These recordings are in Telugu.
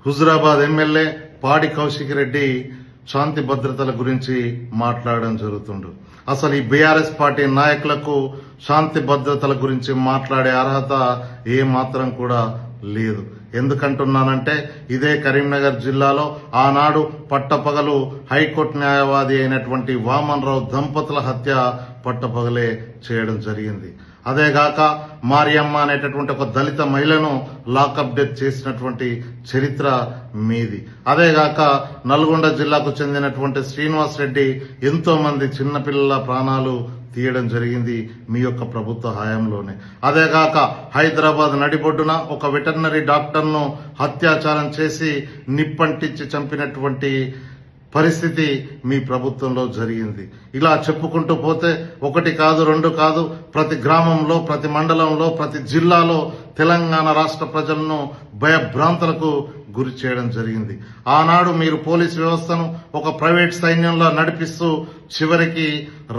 హుజురాబాద్ ఎమ్మెల్యే పాడి కౌశిక్ రెడ్డి శాంతి భద్రతల గురించి మాట్లాడడం జరుగుతుండు. అసలు ఈ బీఆర్ఎస్ పార్టీ నాయకులకు శాంతి భద్రతల గురించి మాట్లాడే అర్హత ఏ మాత్రం కూడా లేదు. ఎందుకంటున్నానంటే ఇదే కరీంనగర్ జిల్లాలో ఆనాడు పట్టపగలు హైకోర్టు న్యాయవాది అయినటువంటి వామన్ రావు దంపతుల హత్య పట్టపగలే చేయడం జరిగింది. అదేగాక మారియమ్మ అనేటటువంటి ఒక దళిత మహిళను లాకప్ డెత్ చేసినటువంటి చరిత్ర మీది. అదేగాక నల్గొండ జిల్లాకు చెందినటువంటి శ్రీనివాస్ రెడ్డి ఎంతో మంది చిన్నపిల్లల ప్రాణాలు తీయడం జరిగింది మీ యొక్క ప్రభుత్వ హయాంలోనే. అదేగాక హైదరాబాద్ నడిబొడ్డున ఒక వెటర్నరీ డాక్టర్ను అత్యాచారం చేసి నిప్పంటించి చంపినటువంటి పరిస్థితి మీ ప్రభుత్వంలో జరిగింది. ఇలా చెప్పుకుంటూ పోతే ఒకటి కాదు, రెండు కాదు, ప్రతి గ్రామంలో, ప్రతి మండలంలో, ప్రతి జిల్లాలో తెలంగాణ రాష్ట్ర ప్రజలను భయభ్రాంతులకు గురి చేయడం జరిగింది. ఆనాడు మీరు పోలీసు వ్యవస్థను ఒక ప్రైవేట్ సైన్యంలో నడిపిస్తూ చివరికి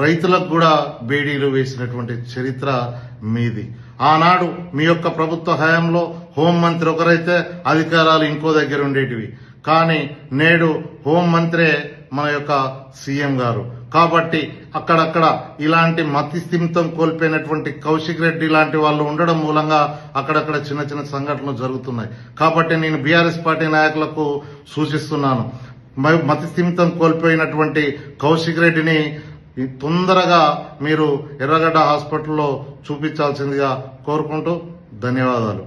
రైతులకు కూడా బేడీలు వేసినటువంటి చరిత్ర మీది. ఆనాడు మీ యొక్క ప్రభుత్వ హయాంలో హోంమంత్రి ఒకరైతే అధికారాలు ఇంకో దగ్గర ఉండేటివి. కానీ నేడు హోంమంత్రే మన యొక్క సీఎం గారు. కాబట్టి అక్కడక్కడ ఇలాంటి మతిస్థిమితం కోల్పోయినటువంటి కౌశిక్ రెడ్డి లాంటి వాళ్ళు ఉండడం మూలంగా అక్కడక్కడ చిన్న చిన్న సంఘటనలు జరుగుతున్నాయి. కాబట్టి నేను బీఆర్ఎస్ పార్టీ నాయకులకు సూచిస్తున్నాను, మతిస్థిమితం కోల్పోయినటువంటి కౌశిక్ రెడ్డిని తొందరగా మీరు ఎర్రగడ్డ హాస్పిటల్లో చూపించాల్సిందిగా కోరుకుంటూ ధన్యవాదాలు.